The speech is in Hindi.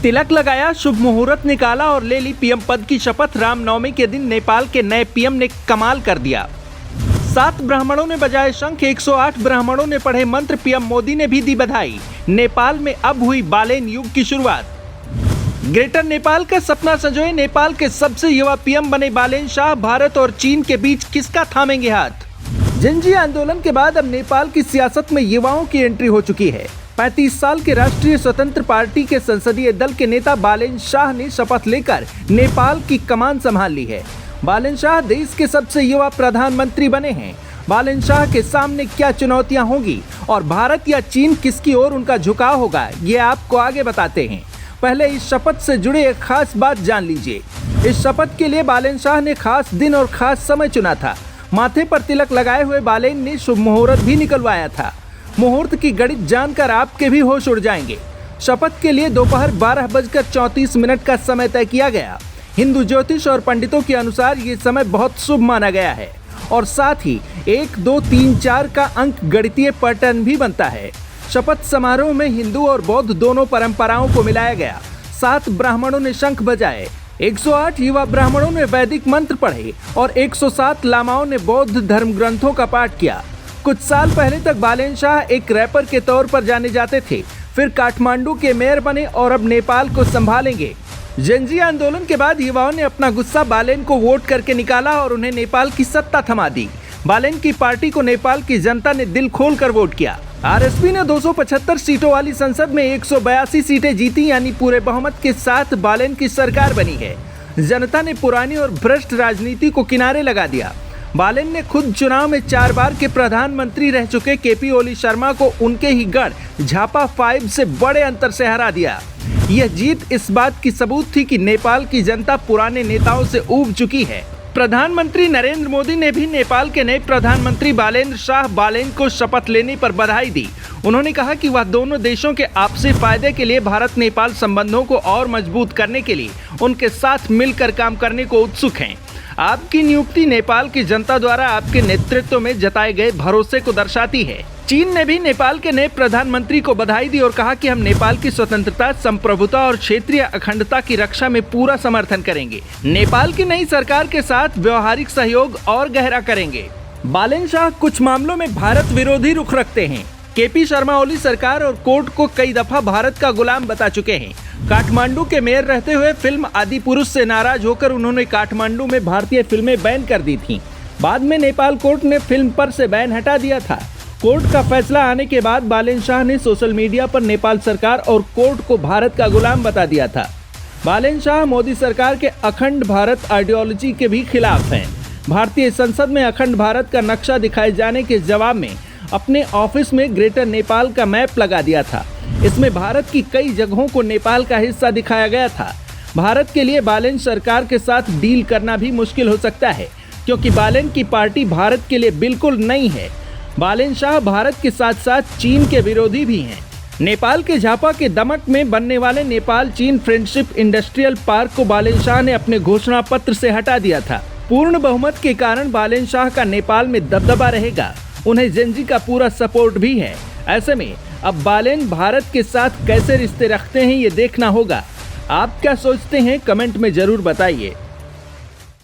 तिलक लगाया, शुभ मुहूर्त निकाला और ले ली पीएम पद की शपथ। रामनवमी के दिन नेपाल के नए पीएम ने कमाल कर दिया। 7 ब्राह्मणों ने बजाए शंख, 108 ब्राह्मणों ने पढ़े मंत्र। पीएम मोदी ने भी दी बधाई। नेपाल में अब हुई बालेन युग की शुरुआत। ग्रेटर नेपाल का सपना संजोए नेपाल के सबसे युवा पीएम बने बालेन शाह। भारत और चीन के बीच किसका थामेंगे हाथ? जनजी आंदोलन के बाद अब नेपाल की सियासत में युवाओं की एंट्री हो चुकी है। 35 साल के राष्ट्रीय स्वतंत्र पार्टी के संसदीय दल के नेता बालेन शाह ने शपथ लेकर नेपाल की कमान संभाल ली है। बालेन शाह देश के सबसे युवा प्रधानमंत्री बने हैं। बालेन शाह के सामने क्या चुनौतियां होंगी और भारत या चीन किसकी ओर उनका झुकाव होगा, ये आपको आगे बताते हैं। पहले इस शपथ से जुड़े एक खास बात जान लीजिए। इस शपथ के लिए बालेन शाह ने खास दिन और खास समय चुना था। माथे पर तिलक लगाए हुए बालेन ने शुभ मुहूर्त भी निकलवाया था। मुहूर्त की गणित जानकर आपके भी होश उड़ जाएंगे। शपथ के लिए दोपहर 12:34 का समय तय किया गया। हिंदू ज्योतिष और पंडितों के अनुसार ये समय बहुत शुभ माना गया है और साथ ही 1, 2, 3, 4 का अंक गणितीय पैटर्न भी बनता है। शपथ समारोह में हिंदू और बौद्ध दोनों परंपराओं को मिलाया गया। 7 ब्राह्मणों ने शंख बजाए, 108 युवा ब्राह्मणों ने वैदिक मंत्र पढ़े और 107 लामाओं ने बौद्ध धर्म ग्रंथों का पाठ किया। कुछ साल पहले तक बालेन शाह एक रैपर के तौर पर जाने जाते थे, फिर काठमांडू के मेयर बने और अब नेपाल को संभालेंगे। जनजी आंदोलन के बाद युवाओं ने अपना गुस्सा बालेन को वोट करके निकाला और उन्हें नेपाल की सत्ता थमा दी। बालेन की पार्टी को नेपाल की जनता ने दिल खोलकर वोट किया। आरएसपी ने 275 सीटों वाली संसद में 182 सीटें जीती, यानी पूरे बहुमत के साथ बालेन की सरकार बनी है। जनता ने पुरानी और भ्रष्ट राजनीति को किनारे लगा दिया। बालेन ने खुद चुनाव में 4 बार के प्रधानमंत्री रह चुके केपी ओली शर्मा को उनके ही गढ़ झापा 5 से बड़े अंतर से हरा दिया। यह जीत इस बात की सबूत थी कि नेपाल की जनता पुराने नेताओं से ऊब चुकी है। प्रधानमंत्री नरेंद्र मोदी ने भी नेपाल के नए प्रधानमंत्री बालेन शाह बालेन को शपथ लेने पर बधाई दी। उन्होंने कहा कि वह दोनों देशों के आपसी फायदे के लिए भारत नेपाल संबंधों को और मजबूत करने के लिए उनके साथ मिलकर काम करने को उत्सुक हैं। आपकी नियुक्ति नेपाल की जनता द्वारा आपके नेतृत्व में जताए गए भरोसे को दर्शाती है। चीन ने भी नेपाल के नए प्रधानमंत्री को बधाई दी और कहा कि हम नेपाल की स्वतंत्रता, संप्रभुता और क्षेत्रीय अखंडता की रक्षा में पूरा समर्थन करेंगे। नेपाल की नई सरकार के साथ व्यवहारिक सहयोग और गहरा करेंगे। बालेन शाह कुछ मामलों में भारत विरोधी रुख रखते हैं। केपी शर्मा ओली सरकार और कोर्ट को कई दफा भारत का गुलाम बता चुके हैं। काठमांडू के मेयर रहते हुए फिल्म आदिपुरुष से नाराज होकर उन्होंने काठमांडू में भारतीय फिल्में बैन कर दी थीं। बाद में नेपाल कोर्ट ने फिल्म पर से बैन हटा दिया था। कोर्ट का फैसला आने के बाद बालेन शाह ने सोशल मीडिया पर नेपाल सरकार और कोर्ट को भारत का गुलाम बता दिया था। बालेन शाह मोदी सरकार के अखंड भारत आइडियोलॉजी के भी खिलाफ हैं। भारतीय संसद में अखंड भारत का नक्शा दिखाए जाने के जवाब में अपने ऑफिस में ग्रेटर नेपाल का मैप लगा दिया था। इसमें भारत की कई जगहों को नेपाल का हिस्सा दिखाया गया था। भारत के लिए बालेन सरकार के साथ डील करना भी मुश्किल हो सकता है, क्योंकि बालेन की पार्टी भारत के लिए बिल्कुल नई है। बालेन शाह भारत के साथ साथ चीन के विरोधी भी हैं। नेपाल के झापा के दमक में बनने वाले नेपाल चीन फ्रेंडशिप इंडस्ट्रियल पार्क को बालेन शाह ने अपने घोषणा पत्र से हटा दिया था। पूर्ण बहुमत के कारण बालेन शाह का नेपाल में दबदबा रहेगा। उन्हें जनजी का पूरा सपोर्ट भी है। ऐसे में अब बालेन भारत के साथ कैसे रिश्ते रखते हैं, ये देखना होगा। आप क्या सोचते हैं, कमेंट में जरूर बताइए।